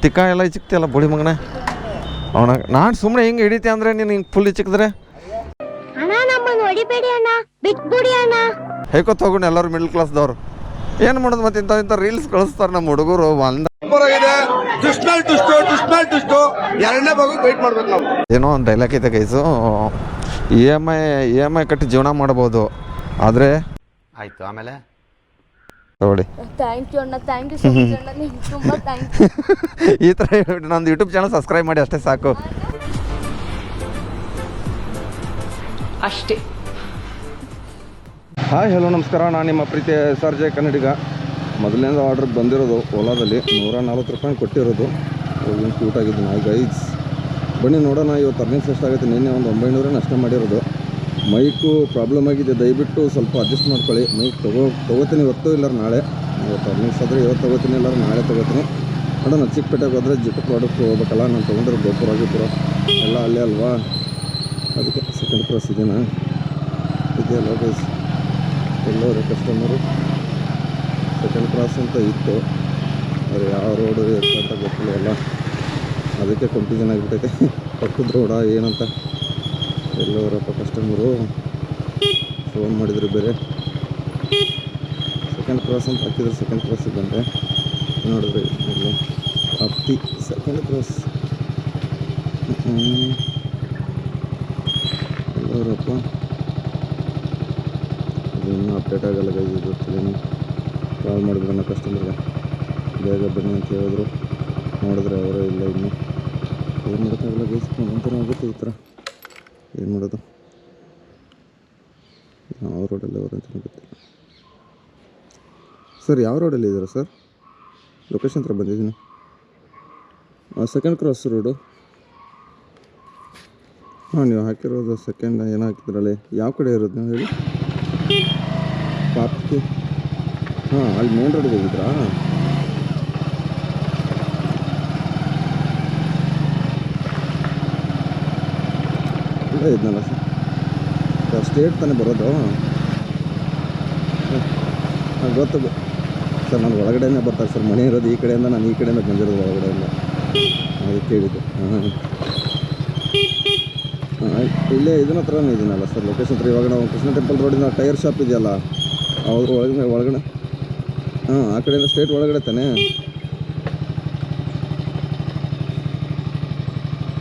ತಿಕ್ಕ ಎಲ್ಲ ಚಿಕ್ತಿಯಲ್ಲ ಬುಳಿ ಮಗನ ಅವನ ನಾನು ಸುಮ್ಮನೆ ಹಿಂಗೆ ಹಿಡಿತೆ ಅಂದರೆ ನೀನು ಹಿಂಗೆ ಫುಲ್ ಚಿಕ್ಕಿದ್ರೆ ಹೇಗೋತ್ ಹೋಗೋಣ ಎಲ್ಲರೂ ಮಿಡಲ್ ಕ್ಲಾಸ್ದವ್ರು ಏನು ಮಾಡೋದು ಮತ್ತೆ ಇಂಥ ರೀಲ್ಸ್ ಕಳಿಸ್ತಾರೆ ನಮ್ಮ ಹುಡುಗರು ಏನೋ ಒಂದು ಡೈಲಾಗ್ ಐತೆ ಗೈಸು ಇ ಎಮ್ ಐ ಕಟ್ಟಿ ಜೀವನ ಮಾಡ್ಬೋದು ಆದರೆ ಆಯಿತು ಆಮೇಲೆ ನೋಡಿ ಈ ಥರ ನಂದು ಯೂಟ್ಯೂಬ್ ಚಾನಲ್ ಸಬ್ಸ್ಕ್ರೈಬ್ ಮಾಡಿ ಅಷ್ಟೇ ಸಾಕು ಅಷ್ಟೇ. ಹಾಯ್ ಹಲೋ ನಮಸ್ಕಾರ, ನಾನು ನಿಮ್ಮ ಪ್ರೀತಿಯ SRJ ಕನ್ನಡಿಗ. ಮೊದಲನೇದು ಆರ್ಡ್ರ್ ಬಂದಿರೋದು ಓಲಾದಲ್ಲಿ $140 ಕೊಟ್ಟಿರೋದು. ಏನು ಕ್ಯೂಟ್ ಆಗಿದ್ದು ನಾವು ಗೈಸ್. ಬನ್ನಿ ನೋಡೋಣ ಇವತ್ತು ಅರ್ನಿಂಗ್ಸ್ ಎಷ್ಟಾಗುತ್ತೆ. ನಿನ್ನೆ ಒಂದು 900 ನಷ್ಟ ಮಾಡಿರೋದು. ಮೈಕು ಪ್ರಾಬ್ಲಮ್ ಆಗಿದೆ, ದಯವಿಟ್ಟು ಸ್ವಲ್ಪ ಅಡ್ಜಸ್ಟ್ ಮಾಡ್ಕೊಳ್ಳಿ. ಮೈಕ್ ತೊಗೋತೀನಿ ಇವತ್ತು ಇಲ್ಲಾರ ನಾಳೆ. ಇವತ್ತು ಅರ್ನಿಂಗ್ಸ್ ಆದರೆ ಇವತ್ತು ತೊಗೋತೀನಿ ಇಲ್ಲಾರ ನಾಳೆ ತೊಗೋತೀನಿ. ನೋಡೋಣ ಚಿಕ್ಕಪೇಟೆಗೆ ಹೋದರೆ ಜಿಟ್ಟು ಪ್ರಾಡಕ್ಟ್ ಹೋಗ್ಬೇಕಲ್ಲ. ನಾನು ತೊಗೊಂಡಿರೋ ಗೋಪುರ ಎಲ್ಲ ಅಲ್ಲೇ ಅಲ್ವಾ, ಅದಕ್ಕೆ ಸೆಕೆಂಡ್ ಕ್ರಾಸ್ ಇದೆಯಾ ಇದೆಯಲ್ಲ ಗೈಸ್. ಎಲ್ಲರೂ ಕಸ್ಟಮರು ಸೆಕೆಂಡ್ ಕ್ರಾಸ್ ಅಂತ ಇತ್ತು, ಆದರೆ ಯಾವ ರೋಡು ಅಂತ ಗೊತ್ತಿಲ್ಲ ಅಲ್ಲ, ಅದಕ್ಕೆ ಕನ್ಫ್ಯೂಷನ್ ಆಗಿಬಿಟ್ಟೈತೆ. ಪಕ್ಕದ ರೋಡ ಏನಂತ ಎಲ್ಲವರಪ್ಪ ಕಸ್ಟಮರು ಫೋನ್ ಮಾಡಿದ್ರು ಬೇರೆ. ಸೆಕೆಂಡ್ ಕ್ರಾಸ್ ಅಂತ ಹಾಕಿದ್ರೆ ಸೆಕೆಂಡ್ ಕ್ರಾಸಿಗೆ ಬಂದೆ. ನೋಡಿದ್ರೆ ಇಲ್ಲ ಅಪ್ತಿ ಸೆಕೆಂಡ್ ಕ್ರಾಸ್ ಎಲ್ಲವರಪ್ಪ. ಅದು ಇನ್ನೂ ಅಪ್ಡೇಟ್ ಆಗಲ್ಲ ಗೈಸ್, ಇದು ಗೊತ್ತಿಲ್ಲ. ಕಾಲ್ ಮಾಡಿದ್ರು ಕಸ್ಟಮರ್ಗೆ ಬೇಗ ಬನ್ನಿ ಅಂತ ಹೇಳಿದ್ರು. ನೋಡಿದ್ರೆ ಅವರೇ ಇಲ್ಲ, ಇನ್ನು ಏನು ಮಾಡೋಕ್ಕಾಗಲ್ಲ ಗೈಸ್. ಒಂಥರ ಆಗುತ್ತೆ ಈ ಥರ, ಏನು ಮಾಡೋದು. ಯಾವ ರೋಡಲ್ಲಿ ಅವರು ಅಂತ ಗೊತ್ತಿಲ್ಲ. ಸರ್ ಯಾವ ರೋಡಲ್ಲಿ ಇದ್ದೀರಾ ಸರ್? ಲೊಕೇಶನ್ ಹತ್ರ ಬಂದಿದ್ದೀನಿ. Second cross road. ಹಾಂ, ನೀವು ಹಾಕಿರೋದು ಸೆಕೆಂಡ್ ಏನು ಹಾಕಿದ್ರಲ್ಲಿ ಯಾವ ಕಡೆ ಇರೋದು ನೀವು ಹೇಳಿ? ಪಾಪ್ಗೆ ಹಾಂ, ಅಲ್ಲಿ ಮೇನ್ ರೋಡಿಗೆ ಹೋಗಿದ್ರಾ? ಇಲ್ಲ ಇದ್ನಲ್ಲ ಸರ್, ಸ್ಟೇಟ್ ತಾನೇ ಬರೋದು. ಹಾಂ ಗೊತ್ತು ಸರ್, ನಾನು ಒಳಗಡೆನೇ ಬರ್ತಾರೆ ಸರ್. ಮನೆ ಇರೋದು ಈ ಕಡೆಯಿಂದ, ನಾನು ಈ ಕಡೆಯಿಂದ ಬಂದಿರೋದು ಒಳಗಡೆಯಿಂದ, ಅದಕ್ಕೆ ಹೇಳಿದ್ದು. ಹಾಂ ಇಲ್ಲೇ ಇದನ್ನ ಹತ್ರನೇ ಇದೀನಲ್ಲ ಸರ್ ಲೊಕೇಶನ್ ಹತ್ರ. ಇವಾಗ ನಾವು ಕೃಷ್ಣ ಟೆಂಪಲ್ ರೋಡಿನ ಟೈರ್ ಶಾಪ್ ಇದೆಯಲ್ಲ, ಅವ್ರ ಒಳಗಡೆ ಹಾಂ, ಆ ಕಡೆಯಿಂದ ಸ್ಟೇಟ್ ಒಳಗಡೆ ತಾನೆ.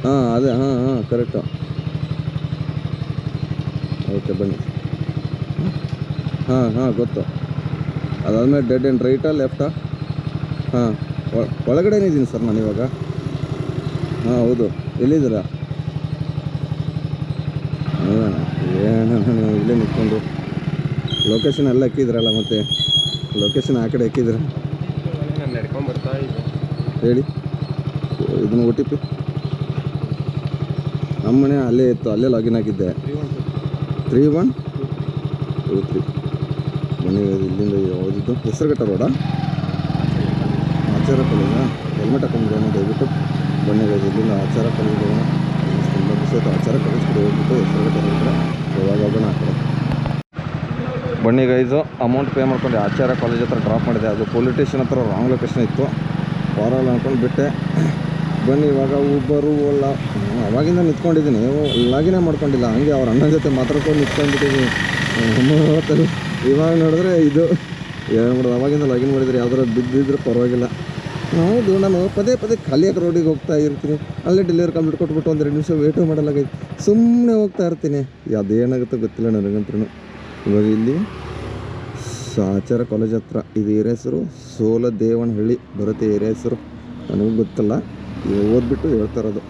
ಹಾಂ ಅದೇ, ಹಾಂ ಕರೆಕ್ಟು. ಓಕೆ ಬನ್ನಿ. ಹಾಂ ಗೊತ್ತು. ಅದಾದಮೇಲೆ ಡೆಡ್ ಆ್ಯಂಡ್ ರೈಟಾ ಲೆಫ್ಟಾ? ಹಾಂ ಒಳಗಡೆನೇ ಇದ್ದೀನಿ ಸರ್ ನಾನು ಇವಾಗ. ಹಾಂ ಹೌದು, ಎಲ್ಲಿದ್ದೀರಾ? ಏನು ನೀವು ಇಲ್ಲೇ ನಿಂತ್ಕೊಂಡು ಲೊಕೇಶನ್ ಎಲ್ಲ ಹಾಕಿದ್ರಲ್ಲ, ಮತ್ತೆ ಲೊಕೇಶನ್ ಆ ಕಡೆ ಹಾಕಿದ್ರೆ ಹೇಳಿ. ಇದನ್ನು OTP ನಮ್ಮನೆ ಅಲ್ಲೇ ಇತ್ತು, ಅಲ್ಲೇ ಲಾಗಿನ್ ಆಗಿದ್ದೆ. 3123 ಮನೆ ಇಲ್ಲಿಂದ ಯಾವುದಿದ್ದು ಹೆಸರುಘಟ್ಟ ರೋಡಾ? ಆಚಾರ ಕಾಲೇಜಾ? ಹೆಲ್ಮೆಟ್ ಹಾಕೊಂಡಿರೋಣ ದಯವಿಟ್ಟು. ಬನ್ನಿ ಇಲ್ಲಿಂದ ಆಚಾರ ಕಾಲೇಜ್ ಹೋಗೋಣ. ತುಂಬ ದಿವಸ ಆಚಾರ ಕಾಲೇಜ್ ಕಡೆ ಹೋಗ್ಬಿಟ್ಟು ಹೆಸರುಘಟ್ಟ ರೋಡ್ ಯಾವಾಗ ಹೋಗೋಣ ಆ ಕಡೆ. ಬನ್ನಿ ಗೈಸು, ಅಮೌಂಟ್ ಪೇ ಮಾಡ್ಕೊಂಡು ಆಚಾರ ಕಾಲೇಜ್ ಹತ್ರ ಡ್ರಾಪ್ ಮಾಡಿದೆ. ಅದು ಪೊಲೀಸ್ ಸ್ಟೇಷನ್ ಹತ್ರ ರಾಂಗ್ ಲೊಕೇಶನ್ ಇತ್ತು. ವಾರಲ್ಲ ಅಂದ್ಕೊಂಡು ಬಿಟ್ಟೆ. ಬನ್ನಿ ಇವಾಗ ಊಬರು ಓಲಾ ಅವಾಗಿಂದ ನಿಂತ್ಕೊಂಡಿದ್ದೀನಿ, ಲಾಗಿನೇ ಮಾಡ್ಕೊಂಡಿಲ್ಲ. ಹಂಗೆ ಅವ್ರ ಅಣ್ಣನ ಜೊತೆ ಮಾತಾಡ್ಕೊಂಡು ನಿಂತ್ಕೊಂಡ್ಬಿಟ್ಟಿದ್ದೀನಿ. ಇವಾಗ ನೋಡಿದ್ರೆ ಇದು ಏನು ಮಾಡೋದು, ಅವಾಗಿಂದ ಲಾಗಿನ್ ಮಾಡಿದರೆ ಯಾವ್ದಾರು ಬಿದ್ದಿದ್ರೆ ಪರವಾಗಿಲ್ಲ. ಹೌದು, ನಾನು ಪದೇ ಖಾಲಿಯಾಗಿ ರೋಡಿಗೆ ಹೋಗ್ತಾ ಇರ್ತೀನಿ. ಅಲ್ಲೇ ಡೆಲಿವರಿ ಕಂಪ್ಲೀಟ್ ಕೊಟ್ಬಿಟ್ಟು 2 ನಿಮಿಷ ವೇಟು ಮಾಡಲಾಗೈತೆ. ಸುಮ್ಮನೆ ಹೋಗ್ತಾ ಇರ್ತೀನಿ. ಅದೇನಾಗುತ್ತೋ ಗೊತ್ತಿಲ್ಲ ನನಗಂತೂ. ಇವಾಗ ಇಲ್ಲಿ ಆಚಾರ ಕಾಲೇಜ್ ಹತ್ರ ಇದು ಏರಿಯಾ ಹೆಸರು ಸೋಲದೇವನಹಳ್ಳಿ ಬರುತ್ತೆ ಏರಿಯಾ ಹೆಸರು. ನನಗೂ ಗೊತ್ತಿಲ್ಲ, ಓದ್ಬಿಟ್ಟು ಹೇಳ್ತಾ ಇರೋದು.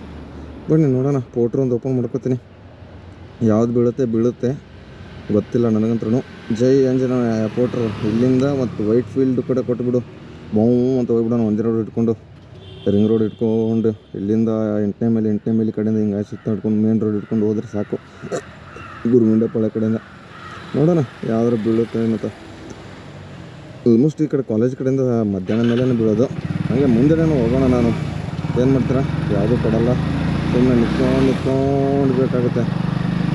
ಬನ್ನಿ ನೋಡೋಣ. ಪೋಟ್ರ್ ಒಂದು ಓಪನ್ ಮಾಡ್ಕೋತೀನಿ. ಯಾವ್ದು ಬೀಳುತ್ತೆ ಗೊತ್ತಿಲ್ಲ ನನಗಂತೂ. ಜೈ ಆಂಜನೇಯ ಪೋಟ್ರು ಇಲ್ಲಿಂದ ಮತ್ತು ವೈಟ್ ಫೀಲ್ಡ್ ಕಡೆ ಕೊಟ್ಬಿಡು. ಅಂತ ಹೋಗ್ಬಿಡೋಣ. ಒಂದೇ ರೋಡ್ ಇಟ್ಕೊಂಡು ರಿಂಗ್ ರೋಡ್ ಇಟ್ಕೊಂಡು ಇಲ್ಲಿಂದ 8ನೇ ಮೈಲಿ ಕಡೆಯಿಂದ ಹಿಂಗೆ ಸುತ್ತ ಹಿಡ್ಕೊಂಡು ಮೇನ್ ರೋಡ್ ಇಟ್ಕೊಂಡು ಹೋದ್ರೆ ಸಾಕು. ಗುರುಮಿಂಡಪಾಳ್ಯ ಕಡೆಯಿಂದ ನೋಡೋಣ ಯಾವ್ದಾರು ಬೀಳುತ್ತೆ ಏನಂತ. ಆಲ್ಮೋಸ್ಟ್ ಈ ಕಡೆ ಕಾಲೇಜ್ ಕಡೆಯಿಂದ ಮಧ್ಯಾಹ್ನ ಮೇಲೇ ಬೀಳೋದು. ಹಾಗೆ ಮುಂದೆನೇ ಹೋಗೋಣ. ನಾನು ಏನು ಮಾಡ್ತೀರಾ, ಯಾವುದೂ ಕೊಡಲ್ಲ. ಸುಮ್ಮನೆ ನಿಂತ್ಕೊಂಡು ಬೇಕಾಗುತ್ತೆ.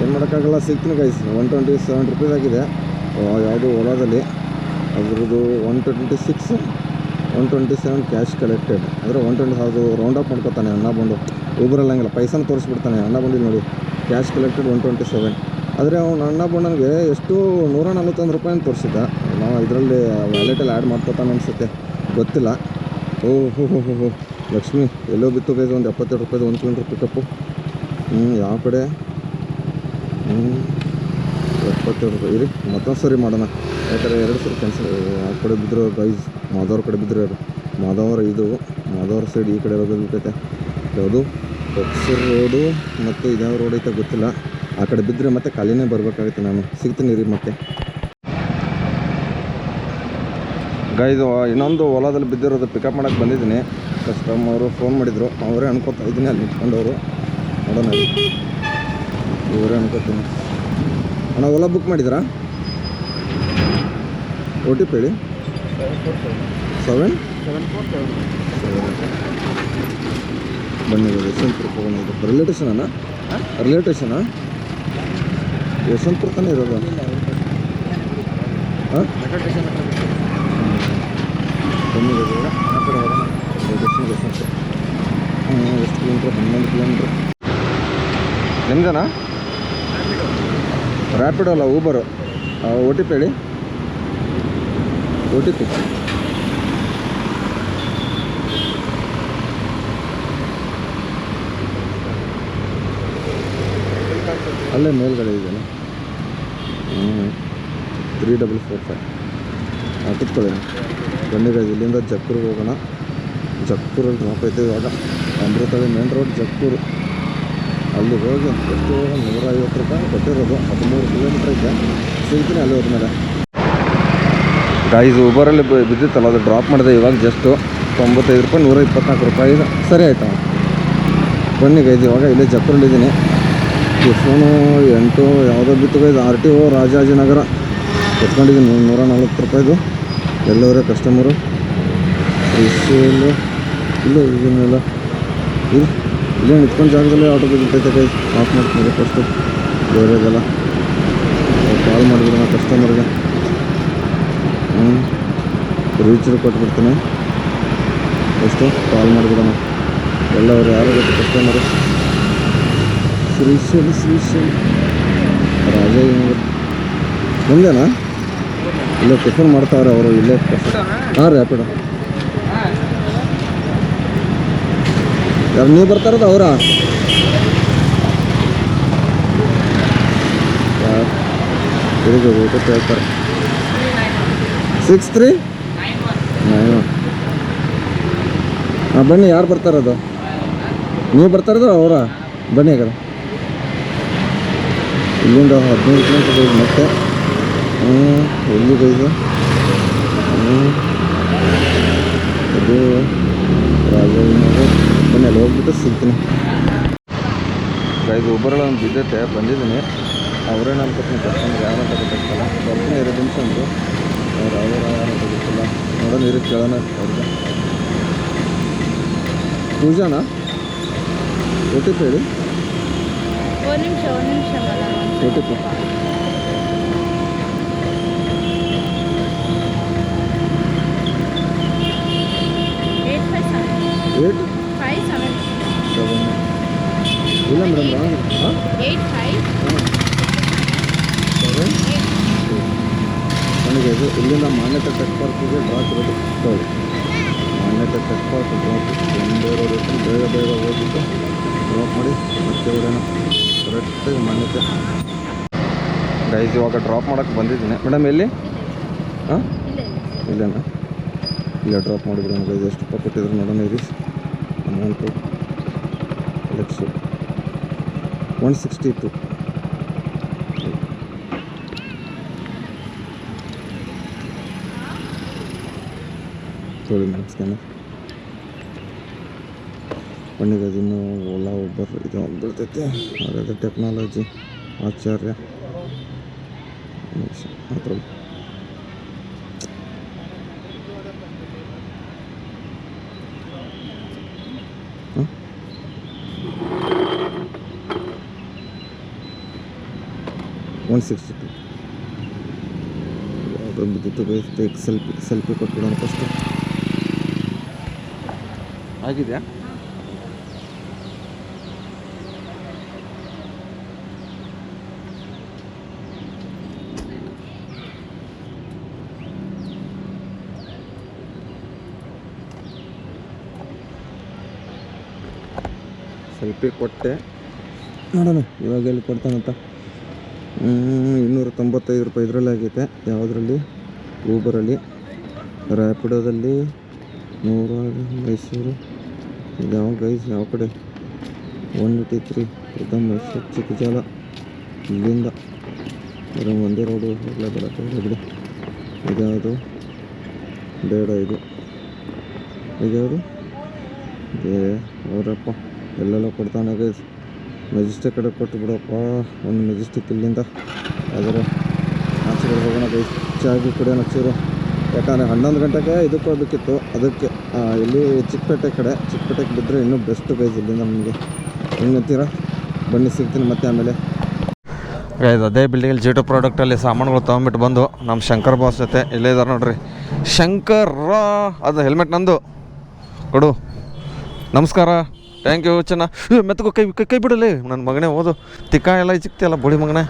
ಏನು ಮಾಡೋಕ್ಕಾಗಲ್ಲ. ಸಿಗ್ತೀನಿ ಗೈಸ್. 127 ರೂಪೀಸ್ ಆಗಿದೆ ಯಾವುದು ಓಲಾದಲ್ಲಿ. ಅದ್ರದ್ದು 126 127 ಕ್ಯಾಶ್ ಕಲೆಕ್ಟೆಡ್. ಅಂದರೆ 120 ಅದು ರೌಂಡ್ ಅಪ್ ಮಾಡ್ಕೊತಾನೆ ಅಣ್ಣ ಬಂದು. ಊಬರಲ್ಲಂಗಿಲ್ಲ, ಪೈಸನ ತೋರಿಸ್ಬಿಡ್ತಾನೆ ಅಣ್ಣ ಬಂದಿಲ್ಲ ನೋಡಿ. Cash collected 127. ಆದರೆ ಅವ್ನು ಅಣ್ಣ ಬಂದನಿಗೆ ಎಷ್ಟು 141 ರೂಪಾಯಿನ ತೋರಿಸಿದ್ದ. ನಾವು ಇದರಲ್ಲಿ ವ್ಯಾಲೆಟಲ್ಲಿ ಆ್ಯಡ್ ಮಾಡ್ಕೊತಾನೆ ಅನಿಸುತ್ತೆ, ಗೊತ್ತಿಲ್ಲ. ಓಹೋ ಲಕ್ಷ್ಮಿ ಎಲ್ಲೋ ಬಿತ್ತು ಗೈಸ್. ಒಂದು 72 ರೂಪಾಯಿದು 1 ಕಿಲೋಮೀಟ್ರ್ ಪಿಕಪ್ಪು. ಯಾವ ಕಡೆ 72 ರೂಪಾಯಿ ಇರಿ, ಮತ್ತೊಂದು ಸರಿ ಮಾಡೋಣ. ಯಾಕಂದರೆ 2 ಸರಿ ಕ್ಯಾನ್ಸಲ್. ಆ ಕಡೆ ಬಿದ್ದರು ಗೈಸ್, ಮಾಧವ್ರ ಕಡೆ ಬಿದ್ದರು ಯಾರು. ಮಾಧವರ ಸೈಡ್ ಈ ಕಡೆ ಹೋಗೋದೈತೆ. ಯಾವುದು ಕೊಕ್ಸೂರು ರೋಡು ಮತ್ತು ಇದ್ಯಾವ ರೋಡ್ ಐತೆ ಗೊತ್ತಿಲ್ಲ. ಆ ಕಡೆ ಬಿದ್ದರೆ ಮತ್ತೆ ಖಾಲಿನೇ ಬರಬೇಕಾಗುತ್ತೆ. ನಾನು ಸಿಗ್ತೀನಿ ರೀ ಮತ್ತೆ ಗೈದು. ಇನ್ನೊಂದು ಹೊಲದಲ್ಲಿ ಬಿದ್ದಿರೋದು ಪಿಕಪ್ ಮಾಡೋಕ್ಕೆ ಬಂದಿದ್ದೀನಿ. ಕಸ್ಟಮರು ಫೋನ್ ಮಾಡಿದರು, ಅವರೇ ಅನ್ಕೋತಾ ಇದ್ದೀನಿ ಅಲ್ಲಿ ನಿಂತ್ಕೊಂಡವರು. ನೋಡೋಣ, ಇವರೇ ಅನ್ಕೋತೀನಿ. ಅಣ್ಣ ಓಲಾ ಬುಕ್ ಮಾಡಿದ್ರಾ? OTP ಹೇಳಿ. 7 ಬನ್ನಿ ಯಶವಂತಪುರ ಹೋಗೋಣ. ಇದು ರಿಲೇಟೇಷನಾ ಯಶವಂತಪುರ ತಾನೇ ಇರೋದು? ಹಾಂ ಬನ್ನಿ ಆ ಕಡೆ ಹೋಗೋಣ. ರಿಲೇಟೇಷನ್ ಯಶವಂತಪುರ. ಎಷ್ಟು ಕಿಲೋಮೀಟ್ರ್? 11 ಕಿಲೋಮೀಟ್ರ್. ನಿಮ್ದೇನಾ? ರ್ಯಾಪಿಡೋ ಅಲ್ಲ, ಊಬರು. OTP ಹೇಳಿ. OTP ಅಲ್ಲೇ ಮೇಲ್ಗಡೆ ಇದೆಯಲ್ಲ. 3445. ಕುತ್ಕೊಳ್ಳಿ. ಬನ್ನಿ ಗೈಸ್, ಇಲ್ಲಿಂದ ಜಕ್ಕೂರಿಗೆ ಹೋಗೋಣ. ಜಕ್ಕೂರಲ್ಲಿ ಡ್ರಾಪ್ ಐತೆ ಇವಾಗ. Amruthahalli main road Jakkur. ಅಲ್ಲಿ ಹೋಗಿ ಎಷ್ಟು 150 ರೂಪಾಯಿ ಕೊಟ್ಟಿರೋದು. 13 ಕಿಲೋಮೀಟ್ರ್ ಐತೆ. ಸಿಗ್ತೀನಿ ಅಲ್ಲಿ ಹೋದ್ಮೇಲೆ. ಗೈಸ್ ಊಬರಲ್ಲಿ ಬಿದ್ದಿತ್ತಲ್ಲ, ಅದು ಡ್ರಾಪ್ ಮಾಡಿದೆ ಇವಾಗ ಜಸ್ಟು. 95 ರೂಪಾಯಿ 124 ರೂಪಾಯಿ ಸರಿ ಆಯ್ತಾ. ಬನ್ನಿ ಗೈಸ್, ಇವಾಗ ಇಲ್ಲೇ ಜಕ್ಕೂರಲ್ಲಿದ್ದೀನಿ. ಫೋನು 8 ಯಾವುದೋ ಬಿತ್ತು ಗೈಸ್. RTO ರಾಜಾಜಿನಗರ ಎತ್ಕೊಂಡಿದ್ದೀನಿ. 140 ರೂಪಾಯಿದು. ಎಲ್ಲವರೇ ಕಸ್ಟಮರು. ರಿಸೇಲು ಇಲ್ಲೇ ಇದನ್ನೆಲ್ಲ ಇಲ್ಲೇ ನಿಂತ್ಕೊಂಡು ಜಾಗದಲ್ಲಿ ಆಟೋ ಬಿದ್ದೈತೆ ಗೈಸ್. ಆಫ್ ಮಾಡ್ತೀನಿ ಫಸ್ಟು ಬೇರೆದೆಲ್ಲ. ಕಾಲ್ ಮಾಡಿಬಿಡೋಣ ಕಸ್ಟಮರ್ಗೆ. ರೀಚರ್ ಕೊಟ್ಬಿಡ್ತೀನಿ. ಫಸ್ಟು ಕಾಲ್ ಮಾಡಿಬಿಡೋಣ. ಎಲ್ಲವರು ಯಾರು ಗೊತ್ತು ಕಸ್ಟಮರು? ಶ್ರೀಶೈಲ್ ರಾಜಾಜಿನಗರ. ಮುಂದೆನಾ? ಇಲ್ಲೇ ಟಿಫನ್ ಮಾಡ್ತಾವ್ರೆ ಅವರು ಇಲ್ಲೇ. ಹಾಂ ರ್ಯಾಪಿಡೋ. ಯಾರು ನೀವು ಬರ್ತಾ ಇರೋದು ಅವರಾ? ತಿರುಗಿ ಊಟಕ್ಕೆ ಹೇಳ್ತಾರೆ. 6391. ಹಾಂ ಬನ್ನಿ, ಯಾರು ಬರ್ತಾ ಇರೋದು? ನೀವು ಬರ್ತಾ ಇರೋದು ಅವರಾ? ಬನ್ನಿ ಹಾಗಾದ್ರೆ. ಇಲ್ಲಿಂದ 15 ಕಿಲೋಮೀಟರ್ ಮತ್ತೆ. ಎಲ್ಲಿದೆ ಇದು? ಇದು ರಾಜಾಜಿನಗರ. ಬನ್ನಿ ಅಲ್ಲಿ ಹೋಗ್ಬಿಟ್ಟು ಸಿಗ್ತೀನಿ. ಗೈಸ್ ಊಬರಲ್ಲಿ ಒಂದು ಬಿದ್ದೈತೆ, ಬಂದಿದ್ದೀನಿ. ಅವರೇ ನಾನು ಕೊಡ್ತೀನಿ ಕಸ್ಟಮರ್ ಯಾರಂತ ಗೊತ್ತಾಗ್ತಲ್ಲ. ಬರ್ತೀನಿ 2 ನಿಮಿಷ ಅಂದರು. ಅವ್ರು ಯಾರಂತ ಗೊತ್ತಿಲ್ಲ. ನೋಡೋಣ ಇರೋ ಕೇಳೋಣ ಅವ್ರಿಗೆ. ಪೂಜಾನಾ? OTP ಹೇಳಿ. ಒಂದು ನಿಮಿಷ OTP 857 ಇಲ್ಲ ಮೇಡಮ್. ಹಾಂ 85 ನನಗೆ ಇದು ಇಲ್ಲಿಂದ ಮಾನ್ಯತೆ ಟೆಕ್ ಪಾರ್ಕಿಗೆ ಡ್ರಾಪ್ ಇರೋದು ತಗೊಳ್ಳಿ. ಮಾನ್ಯತೆ ಟೆಕ್ ಪಾರ್ಕ್ ಡ್ರಾಪ್ ಒಂದೇ ರೋಡ್ ಇತ್ತು. ಬೇಗ ಹೋಗ್ಬಿಟ್ಟು ಡ್ರಾಪ್ ಮಾಡಿ ಮತ್ತೆ ಅವರೇನೋ ಕರೆಕ್ಟಾಗಿ ಮಾನ್ಯತೆ. ಗೈಸ್ ಇವಾಗ ಡ್ರಾಪ್ ಮಾಡೋಕ್ಕೆ ಬಂದಿದ್ದೀನಿ. ಮೇಡಮ್ ಎಲ್ಲಿ? ಹಾಂ ಇಲ್ಲೇನಾ? ಇಲ್ಲ ಡ್ರಾಪ್ ಮಾಡಿಬಿಡೋಣ ಗೈಸ್. ಎಷ್ಟು ರೂಪಾಯಿ ಕೊಟ್ಟಿದ್ರು ನೋಡೋಣ ಇರಿ. ಅಮೌಂಟು ಲಕ್ಷ 162. ತೊಳಿ ಮೇಡಮ್ ಸ್ಕ್ಯಾನರ್. ಬನ್ನಿಗೆ ಇನ್ನೂ ಓಲಾ ಊಬರ್ ಇದು ಬೀಳ್ತೈತೆ. ಹಾಗಾದರೆ ಟೆಕ್ನಾಲಜಿ ಆಚಾರ್ಯ ಮಾತ್ರ. ಹಾಂ 162. ಯಾವುದೋ ಬಿದ್ದಿತ್ತು ಗೈಸ್. ಸೆಲ್ಫಿ ಕೊಟ್ಬಿಡೋಣ ಫಸ್ಟು. ಆಗಿದೆಯಾ? ಸೆಲ್ಫಿ ಕೊಟ್ಟೆ, ನೋಡೋಣ ಇವಾಗ ಎಲ್ಲಿ ಕೊಡ್ತಾನಂತ. 295 ರೂಪಾಯಿ ಇದರಲ್ಲಿ ಆಗೈತೆ. ಯಾವುದರಲ್ಲಿ? ಊಬರಲ್ಲಿ. ರ್ಯಾಪಿಡೋದಲ್ಲಿ 100, ಮೈಸೂರು. ಇದು ಯಾವ ಗೈಸ್, ಯಾವ ಕಡೆ? 183 ಇದು ಮೈಸೂರು ಚಿಕ್ಕಜಾಲ. ಇಲ್ಲಿಂದ ಒಂದೇ ರೋಡು ಹೋಗಲೇ ಬರುತ್ತೆ ಬಿಡಿ. ಇದ್ಯಾವುದು? ಬೇಡ, ಇದ್ಯಾವುದು? ಅವರಪ್ಪ ಎಲ್ಲೆಲ್ಲ ಕೊಡ್ತಾನೆ ಗೈಸ್. ಮೆಜೆಸ್ಟಿಕ್ ಕಡೆ ಕೊಟ್ಟು ಬಿಡಪ್ಪ. ಒಂದು ಮೆಜೆಸ್ಟಿಕ್ ಇಲ್ಲಿಂದ ಅದರ ಆಚೆ ಕಡೆ ಹೋಗೋಣ ಗೈಸ್. ಚಾಗಿ ಕುಡಿಯೋಣ ಚೂರು. ಯಾಕಂದರೆ 11 ಗಂಟೆಗೆ ಇದಕ್ಕೆ ಹೋಗ್ಬೇಕಿತ್ತು. ಅದಕ್ಕೆ ಇಲ್ಲಿ ಚಿಕ್ಕಪೇಟೆಗೆ ಬಿದ್ದರೆ ಇನ್ನೂ ಬೆಸ್ಟ್ ಗೈಸ್. ಇಲ್ಲಿಂದ ನಮಗೆ ಹೆಂಗಂತೀರ? ಬನ್ನಿ, ಸಿಗ್ತೀನಿ ಮತ್ತೆ ಆಮೇಲೆ ಗೈಸ್. ಅದೇ ಬಿಲ್ಡಿಂಗಲ್ಲಿ G2 ಪ್ರಾಡಕ್ಟಲ್ಲಿ ಸಾಮಾನುಗಳು ತೊಗೊಂಬಿಟ್ಟು ಬಂದು ನಮ್ಮ ಶಂಕರ್ ಬಾಸ್ ಜೊತೆ ಇಲ್ಲೇ ಇದ್ದಾರೆ ನೋಡ್ರಿ. ಶಂಕರ್, ಅದು ಹೆಲ್ಮೆಟ್ ನಂದು ಕೊಡು. ನಮಸ್ಕಾರ, ಥ್ಯಾಂಕ್ ಯು. ಮೆತ್ತಗೋ, ಕೈ ಬಿಡಲಿ ನನ್ನ ಮಗನೇ. ಓದು ತಿಕ್ಕ ಎಲ್ಲ ಚಿಕ್ತಿಯಲ್ಲ ಬುಡಿ ಮಗನೇ.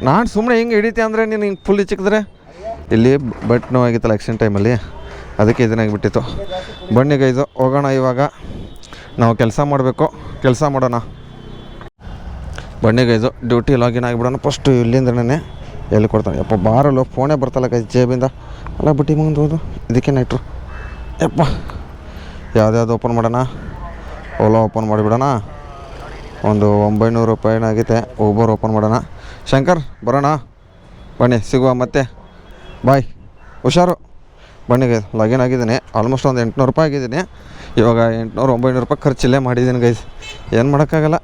ನಾನು ಸುಮ್ಮನೆ ಹಿಂಗೆ ಹಿಡಿತೆ ಅಂದರೆ ನೀನು ಹಿಂಗೆ ಫುಲ್ ಚಿಕ್ಕಿದ್ರೆ ಇಲ್ಲಿ ಬಟ್ ನೋವಾಗಿತ್ತಲ್ಲ ಆ್ಯಕ್ಸಿಡೆಂಟ್ ಟೈಮಲ್ಲಿ, ಅದಕ್ಕೆ ಇದನ್ನಾಗಿಬಿಟ್ಟಿತ್ತು. ಬನ್ನಿ ಗೈಸು, ಹೋಗೋಣ. ಇವಾಗ ನಾವು ಕೆಲಸ ಮಾಡಬೇಕು, ಕೆಲಸ ಮಾಡೋಣ. ಬನ್ನಿ ಗೈಸು, ಡ್ಯೂಟಿ ಲಾಗಿನ್ ಆಗಿಬಿಡೋಣ. ಫಸ್ಟು ಇಲ್ಲಿಂದನೇ ಎಲ್ಲಿ ಕೊಡ್ತಾನೆ ಯಪ್ಪ. ಬಾರಲ್ಲ, ಫೋನೇ ಬರ್ತಲ್ಲ ಗೈಸ್ ಜೇಬಿಂದ. ಅಲ್ಲ ಬಟ್ಟಿ ಮಗಂದು ಹೋದು. ಇದಕ್ಕೆ ನೈಟ್ರು ಯಪ್ಪ. ಯಾವ್ದು ಓಪನ್ ಮಾಡೋಣ? ಓಲಾ ಓಪನ್ ಮಾಡಿಬಿಡೋಣ. ಒಂದು 900 ರೂಪಾಯಿನಾಗೈತೆ. ಊಬರ್ ಓಪನ್ ಮಾಡೋಣ. ಶಂಕರ್ ಬರೋಣ, ಬನ್ನಿ ಸಿಗುವ ಮತ್ತೆ. ಬಾಯ್, ಹುಷಾರು. ಬನ್ನಿ ಗೈಸ್, ಲಾಗಿನ್ ಆಗಿದ್ದೀನಿ. ಆಲ್ಮೋಸ್ಟ್ ಒಂದು 800 ರೂಪಾಯಿ ಆಗಿದ್ದೀನಿ. ಇವಾಗ 800-900 ರೂಪಾಯಿ ಖರ್ಚಿಲ್ಲೇ ಮಾಡಿದ್ದೀನಿ ಗೈಸ್. ಏನು ಮಾಡೋಕ್ಕಾಗಲ್ಲ,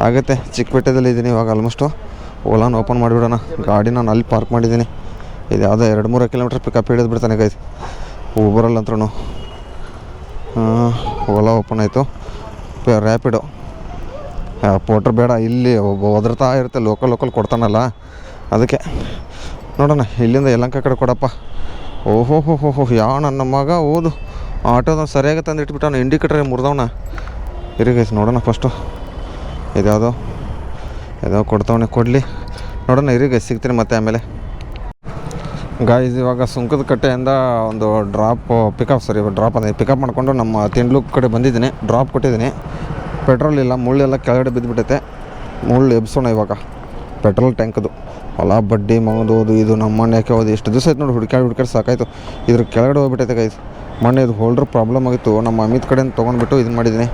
ಆಗುತ್ತೆ. ಚಿಕ್ಕಪೇಟೆದಲ್ಲಿ ಇದ್ದೀನಿ ಇವಾಗ. ಆಲ್ಮೋಸ್ಟು ಓಲಾನ ಓಪನ್ ಮಾಡಿಬಿಡೋಣ. ಗಾಡಿ ನಾನು ಅಲ್ಲಿ ಪಾರ್ಕ್ ಮಾಡಿದ್ದೀನಿ. ಇದು ಯಾವುದೋ 2-3 ಕಿಲೋಮೀಟ್ರ್ ಪಿಕಪ್ ಹಿಡಿದು ಬಿಡ್ತಾನೆ ಗೈಸ್. ಊಬರಲ್ಲಂತ್ರೂ ಓಲಾ ಓಪನ್ ಆಯಿತು. ರ್ಯಾಪಿಡೋ ಪೋಟ್ರ್ ಬೇಡ, ಇಲ್ಲಿ ಒದರ್ತಾ ಇರುತ್ತೆ. ಲೋಕಲ್ ಕೊಡ್ತಾನಲ್ಲ, ಅದಕ್ಕೆ ನೋಡೋಣ. ಇಲ್ಲಿಂದ ಯಲಹಂಕ ಕಡೆ ಕೊಡಪ್ಪ. ಓಹೋ ಯಾವ ನನ್ನ ಮಗ ಓದು ಆಟೋದ ಸರಿಯಾಗಿ ತಂದು ಇಟ್ಬಿಟ್ಟು ಇಂಡಿಕೇಟರ್ ಮುರಿದವನ. ಇರಿ ಗೈಸ್, ನೋಡೋಣ ಫಸ್ಟು. ಇದ್ಯಾವುದೋ ಕೊಡ್ತಾವನೆ, ಕೊಡಲಿ ನೋಡೋಣ. ಇರಿ ಗೈಸ್, ಸಿಗ್ತೀನಿ ಮತ್ತೆ ಆಮೇಲೆ. ಗಾಯ್ಸ್, ಇವಾಗ ಸುಂಕದ ಕಟ್ಟೆಯಿಂದ ಒಂದು ಡ್ರಾಪ್ ಅದೇ ಪಿಕಪ್ ಮಾಡಿಕೊಂಡು ನಮ್ಮ ತಿಂಡ್ಲು ಕಡೆ ಬಂದಿದ್ದೀನಿ. ಡ್ರಾಪ್ ಕೊಟ್ಟಿದ್ದೀನಿ. ಪೆಟ್ರೋಲ್ ಇಲ್ಲ, ಮುಳ್ಳೆಲ್ಲ ಕೆಳಗಡೆ ಬಿದ್ದುಬಿಟ್ಟೈತೆ. ಮುಳ್ಳು ಎಬ್ಸೋಣ ಇವಾಗ. ಪೆಟ್ರೋಲ್ ಟ್ಯಾಂಕದು ಹೊಲ ಬಡ್ಡಿ ಮಗದೋದು. ಇದು ನಮ್ಮ ಮಣ್ಣು ಯಾಕೆ ಹೋದು. ಎಷ್ಟು ದಿವಸ ಆಯ್ತು ನೋಡಿ, ಹುಡುಕಾಡಿ ಸಾಕಾಯಿತು. ಇದ್ರ ಕೆಳಗಡೆ ಹೋಗ್ಬಿಟ್ಟೈತೆ ಗೈಸ್. ಮೊನ್ನೆ ಇದು ಹೋಲ್ಡ್ರ್ ಪ್ರಾಬ್ಲಮ್ ಆಗಿತ್ತು. ನಮ್ಮ ಅಮಿತ್ ಕಡೆಯಿಂದ ತೊಗೊಂಡ್ಬಿಟ್ಟು ಇದು ಮಾಡಿದ್ದೀನಿ.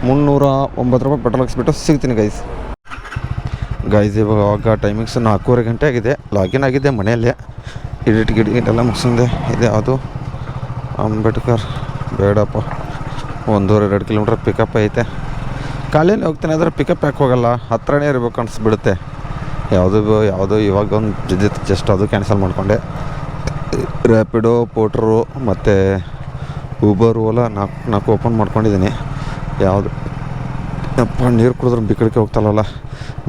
309 ರೂಪಾಯಿ ಪೆಟ್ರೋಲ್ ಹಾಕ್ಸ್ಬಿಟ್ಟು ಸಿಗ್ತೀನಿ ಗೈಸ್. ಇವಾಗ ಟೈಮಿಂಗ್ಸ್ 4:30 ಗಂಟೆ ಆಗಿದೆ. ಲಾಗಿನ್ ಆಗಿದ್ದೆ ಮನೆಯಲ್ಲೇ. ಗಿಡಿಟ್ ಎಲ್ಲ ಮುಗಿಸಿದೆ. ಇದೆ ಅದು ಅಂಬೇಡ್ಕರ್. ಬೇಡಪ್ಪ, 1.5-2 ಕಿಲೋಮೀಟ್ರ್ ಪಿಕಪ್ ಐತೆ. ಕಾಲೇಲಿ ಹೋಗ್ತೀನಿ ಆದರೆ ಪಿಕಪ್ ಯಾಕೆ ಹೋಗಲ್ಲ, ಹತ್ರನೇ ಇರಬೇಕು ಅನಿಸ್ಬಿಡುತ್ತೆ. ಯಾವುದೋ ಇವಾಗ ಒಂದು ಬಿದ್ದಿತ್ತು, ಜಸ್ಟ್ ಅದು ಕ್ಯಾನ್ಸಲ್ ಮಾಡಿಕೊಂಡೆ. ರ್ಯಾಪಿಡೋ, ಪೋಟ್ರು ಮತ್ತು ಊಬರ್, ಓಲಾ 4 ಓಪನ್ ಮಾಡ್ಕೊಂಡಿದ್ದೀನಿ. ಯಾವುದು ಅಪ್ಪ, ನೀರು ಕುಡಿದ್ರೆ ಬಿಕ್ಕಳಿಕೆ ಹೋಗ್ತಲ್ಲ.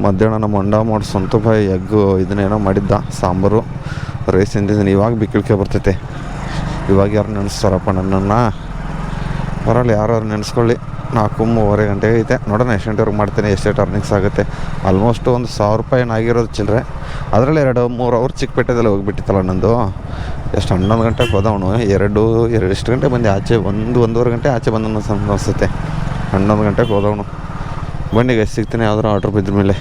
ಮಧ್ಯಾಹ್ನ ನಮ್ಮ ಅಂಡ ಮಾಡಿ ಸ್ವಂತ ಬಾಯಿ ಎಗ್ಗು ಇದನ್ನೇನೋ ಮಾಡಿದ್ದ, ಸಾಂಬಾರು ರೈಸ್ ತಿಂದಿದ್ದೀನಿ. ಇವಾಗ ಬಿಕ್ಕಳಿಕೆ ಬರ್ತೈತೆ. ಇವಾಗ ಯಾರು ನೆನೆಸ್ತಾರಪ್ಪ ನನ್ನನ್ನು? ಬರಲ್ಲ, ಯಾರು ನೆನೆಸ್ಕೊಳ್ಳಿ. 4:30 ಗಂಟೆಗೆ ಐತೆ. ನೋಡೋಣ ಎಷ್ಟು ಗಂಟೆವರೆಗೆ ಮಾಡ್ತೀನಿ, ಎಷ್ಟು ಅರ್ನಿಂಗ್ಸ್ ಆಗುತ್ತೆ. ಆಲ್ಮೋಸ್ಟ್ ಒಂದು 1000 ರೂಪಾಯಿ ಆಗಿರೋದು ಚಿಲ್ಲರೆ. ಅದರಲ್ಲಿ 2-3 ಅವರ್ ಚಿಕ್ಕಪೇಟೆದಲ್ಲಿ ಹೋಗಿಬಿಟ್ಟಿತ್ತಲ್ಲ ನಂದು. ಎಷ್ಟು 11 ಗಂಟೆಗೆ ಹೋದವನು. ಎಷ್ಟು ಗಂಟೆ ಬಂದೆ ಆಚೆ? 1-1.5 ಗಂಟೆ ಆಚೆ ಬಂದ ಅನಿಸುತ್ತೆ. 11 ಗಂಟೆಗೆ ಹೋದವನು. ಬನ್ನಿ ಗೈಸ್, ಸಿಗ್ತೀನಿ ಯಾವ್ದಾರು ಆರ್ಡ್ರ್ ಬಿದ್ದ ಮೇಲೆ.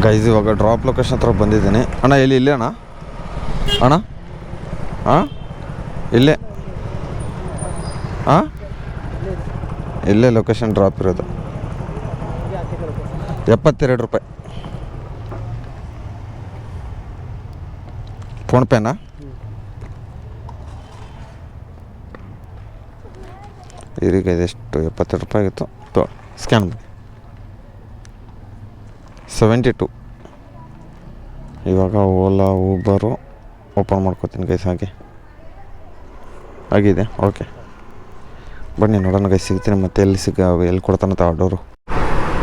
ಗೈಸ್, ಇವಾಗ ಡ್ರಾಪ್ ಲೊಕೇಶನ್ ಹತ್ರ ಬಂದಿದ್ದೀನಿ. ಅಣ್ಣ ಇಲ್ಲೇ ಅಣ್ಣ ಹಾಂ ಇಲ್ಲೇ ಇಲ್ಲೇ ಲೊಕೇಶನ್ ಡ್ರಾಪ್ ಇರೋದು. 72 ರೂಪಾಯಿ. ಫೋನ್ಪೇನಾ? ಈಗ ಇದೆಷ್ಟು? 72 ರೂಪಾಯಿ ಆಗಿತ್ತು. ಸ್ಕ್ಯಾನ್ 72. ಇವಾಗ ಓಲಾ ಊಬರು ಓಪನ್ ಮಾಡ್ಕೋತೀನಿ ಗೈಸ್. ಆಗಿದೆ. ಓಕೆ, ಬನ್ನಿ ನೋಡೋಣ ಗೈಸ್, ಸಿಗ್ತೀನಿ ಮತ್ತೆ. ಎಲ್ಲಿ ಕೊಡ್ತಾನಂತ ಆರ್ಡರು.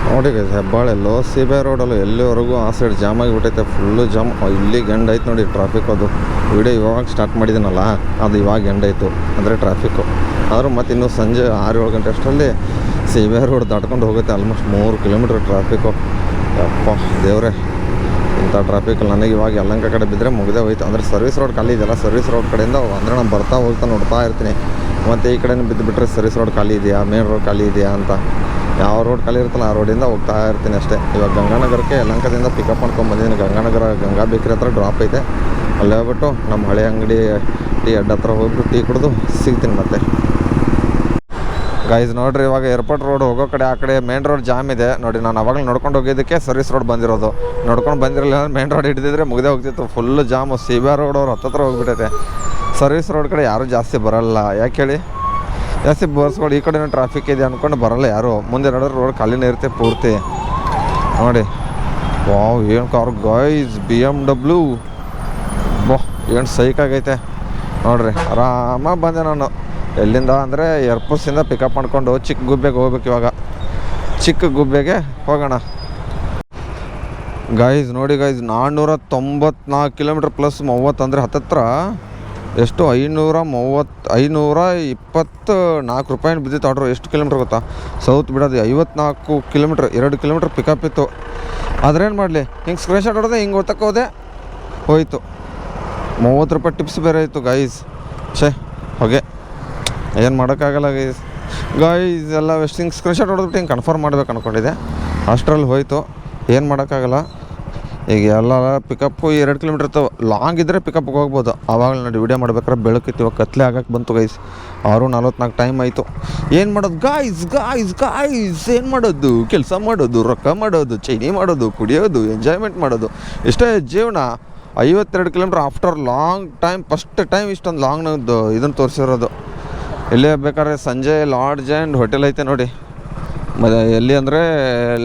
ನೋಡಿ ಗೈಸ್ ಹೆಬ್ಬಾಳೆಲ್ಲೋ ಸಿಬೆ ರೋಡಲ್ಲೂ ಎಲ್ಲಿವರೆಗೂ ಆ ಸೈಡ್ ಜಾಮ್ ಆಗಿಬಿಟ್ಟೈತೆ ಫುಲ್ಲು ಜಾಮ್. ಇಲ್ಲಿ ಎಂಡ್ ಐತೆ ನೋಡಿ ಟ್ರಾಫಿಕ್. ಅದು ವಿಡಿಯೋ ಇವಾಗ ಸ್ಟಾರ್ಟ್ ಮಾಡಿದ್ದೀನಲ್ಲ ಅದು ಇವಾಗ ಎಂಡ್ ಆಯಿತು ಅಂದರೆ ಟ್ರಾಫಿಕ್ಕು. ಆದರೂ ಮತ್ತು ಇನ್ನೂ ಸಂಜೆ 6-7 ಗಂಟೆ ಅಷ್ಟರಲ್ಲಿ ಸಿಬೆ ರೋಡ್ ದಾಟ್ಕೊಂಡು ಹೋಗುತ್ತೆ. Almost 3 kilometre traffic. ಯಪ್ಪ ದೇವ್ರೆ, ಇಂಥ ಟ್ರಾಫಿಕಲ್ಲಿ ನನಗೆ ಇವಾಗ ಯಲಹಂಕ ಕಡೆ ಬಿದ್ದರೆ ಮುಗಿದೇ ಹೋಯ್ತು. ಅಂದರೆ ಸರ್ವಿಸ್ ರೋಡ್ ಖಾಲಿ ಇದೆಯಲ್ಲ, ಸರ್ವಿಸ್ ರೋಡ್ ಕಡೆಯಿಂದ ಅಂದರೆ ನಾನು ಬರ್ತಾ ಹೋಗ್ತಾ ನೋಡ್ತಾ ಇರ್ತೀನಿ. ಮತ್ತು ಈ ಕಡೆನೇ ಬಿದ್ದುಬಿಟ್ರೆ ಸರ್ವಿಸ್ ರೋಡ್ ಖಾಲಿ ಇದೆಯಾ, ಮೇನ್ ರೋಡ್ ಖಾಲಿ ಇದೆಯಾ ಅಂತ. ಯಾವ ರೋಡ್ ಖಾಲಿ ಇರುತ್ತಲ್ಲ ಆ ರೋಡಿಂದ ಹೋಗ್ತಾ ಇರ್ತೀನಿ ಅಷ್ಟೇ. ಇವಾಗ ಗಂಗಾನಗರಕ್ಕೆ ಯಲಹಂಕದಿಂದ ಪಿಕಪ್ ಮಾಡ್ಕೊಂಡು ಬಂದಿದ್ದೀನಿ. ಗಂಗಾನಗರ ಗಂಗಾ ಬೇಕ್ರಿ ಹತ್ರ ಡ್ರಾಪ್ ಐತೆ. ಅಲ್ಲಿ ಹೋಗ್ಬಿಟ್ಟು ನಮ್ಮ ಹಳೆ ಅಂಗಡಿ ಟೀ ಅಡ್ಡ ಹತ್ರ ಹೋಗ್ಬಿಟ್ಟು ಟೀ ಕುಡಿದು ಸಿಗ್ತೀನಿ ಮತ್ತೆ. ಗೈಸ್ ನೋಡಿರಿ, ಇವಾಗ ಏರ್ಪೋರ್ಟ್ ರೋಡ್ ಹೋಗೋ ಕಡೆ ಆ ಕಡೆ ಮೇನ್ ರೋಡ್ ಜಾಮ್ ಇದೆ ನೋಡಿ. ನಾನು ಅವಾಗಲೇ ನೋಡ್ಕೊಂಡು ಹೋಗಿದ್ದಕ್ಕೆ ಸರ್ವಿಸ್ ರೋಡ್ ಬಂದಿರೋದು. ನೋಡ್ಕೊಂಡು ಬಂದಿರಲಿಲ್ಲ ಮೇನ್ ರೋಡ್ ಹಿಡಿದಿದ್ರೆ ಮುಗಿದೇ ಹೋಗ್ತಿತ್ತು. Full jam. ಸಿಬೆ ರೋಡ್ ಅವ್ರು ಹತ್ತತ್ರ ಹೋಗ್ಬಿಟ್ಟೈತೆ. ಸರ್ವಿಸ್ ರೋಡ್ ಕಡೆ ಯಾರೂ ಜಾಸ್ತಿ ಬರೋಲ್ಲ. ಯಾಕೆ ಹೇಳಿ, ಜಾಸ್ತಿ ಬಸ್ಗಳು ಈ ಕಡೆನೂ ಟ್ರಾಫಿಕ್ ಇದೆ ಅಂದ್ಕೊಂಡು ಬರೋಲ್ಲ ಯಾರು. ಮುಂದೆ ನೋಡಿದ್ರೆ ರೋಡ್ ಖಾಲಿನೇ ಇರುತ್ತೆ ಪೂರ್ತಿ. ನೋಡಿ ವಾವ್, ಏನು ಕಾರ್ ಗೈಸ್, BMW. ಏನು ಸೈಕಾಗೈತೆ ನೋಡಿರಿ. ಆರಾಮಾಗಿ ಬಂದೆ ನಾನು. ಎಲ್ಲಿಂದ ಅಂದರೆ ಏರ್ಪೋರ್ಟ್ಸಿಂದ ಪಿಕಪ್ ಮಾಡ್ಕೊಂಡು ಚಿಕ್ಕ ಗುಬ್ಬೆಗೆ ಹೋಗ್ಬೇಕು. ಇವಾಗ ಚಿಕ್ಕ ಗುಬ್ಬೆಗೆ ಹೋಗೋಣ ಗೈಸ್. ನೋಡಿ ಗೈಸ್, 494 ಕಿಲೋಮೀಟ್ರ್ ಪ್ಲಸ್ 30 ಅಂದರೆ ಹತ್ತತ್ರ ಎಷ್ಟು 524 ರೂಪಾಯಿ ಬಿದ್ದಿತ್ತು ಆರ್ಡ್ರು. ಎಷ್ಟು ಕಿಲೋಮೀಟ್ರ್ ಗೊತ್ತಾ? ಸೌತ್ ಬಿಡೋದು 54 ಕಿಲೋಮೀಟ್ರ್, 2 ಕಿಲೋಮೀಟ್ರ್ ಪಿಕಪ್ ಇತ್ತು. ಆದ್ರೇನು ಮಾಡಲಿ, ಹಿಂಗೆ ಸ್ಕ್ರೀನ್ಶಾಟ್ ಹೊಡೆದೆ, ಹಿಂಗೆ ಒತ್ತಕ್ಕೆ ಹೋದೆ, ಹೋಯ್ತು. 30 ರೂಪಾಯಿ ಟಿಪ್ಸ್ ಬೇರೆ ಇತ್ತು ಗೈಸ್. ಹೋಗೆ ಏನು ಮಾಡೋಕ್ಕಾಗಲ್ಲ ಗೈಸ್ ಎಲ್ಲ ಎಷ್ಟು ಹಿಂಗೆ ಸ್ಕ್ರೀನ್ಶಾಟ್ ಹೊಡೆದ್ಬಿಟ್ಟು ಹಿಂಗೆ ಕನ್ಫರ್ಮ್ ಮಾಡ್ಬೇಕು ಅಂದ್ಕೊಂಡಿದ್ದೆ. ಅಷ್ಟರಲ್ಲಿ ಹೋಯ್ತು, ಏನು ಮಾಡೋಕ್ಕಾಗಲ್ಲ. ಈಗ ಎಲ್ಲ ಪಿಕಪ್ಪು 2 ಕಿಲೋಮೀಟ್ರ್ ಇರ್ತವೆ. ಲಾಂಗ್ ಇದ್ದರೆ ಪಿಕಪ್ಗೆ ಹೋಗ್ಬೋದು. ಆವಾಗ ನೋಡಿ ವಿಡಿಯೋ ಮಾಡ್ಬೇಕಾದ್ರೆ ಬೆಳಕಿತ್ತು. ಇವಾಗ ಕತ್ಲೆ ಆಗಕ್ಕೆ ಬಂತು ಗೈಸ್. 6:44 ಟೈಮ್ ಆಯಿತು. ಏನು ಮಾಡೋದು ಗಾಯ್ಸ್, ಏನು ಮಾಡೋದು? ಕೆಲಸ ಮಾಡೋದು, ರೊಕ್ಕ ಮಾಡೋದು, ಚೈನಿ ಮಾಡೋದು, ಕುಡಿಯೋದು, ಎಂಜಾಯ್ಮೆಂಟ್ ಮಾಡೋದು, ಇಷ್ಟೇ ಜೀವನ. 52 kilometre after long time, first time ಇಷ್ಟೊಂದು ಲಾಂಗ್ ಇದನ್ನು ತೋರಿಸಿರೋದು. ಇಲ್ಲೇ ಬೇಕಾದ್ರೆ ಸಂಜೆ ಲಾಡ್ಜ್ ಆ್ಯಂಡ್ ಹೋಟೆಲ್ ಐತೆ ನೋಡಿ. ಎಲ್ಲಿ ಅಂದರೆ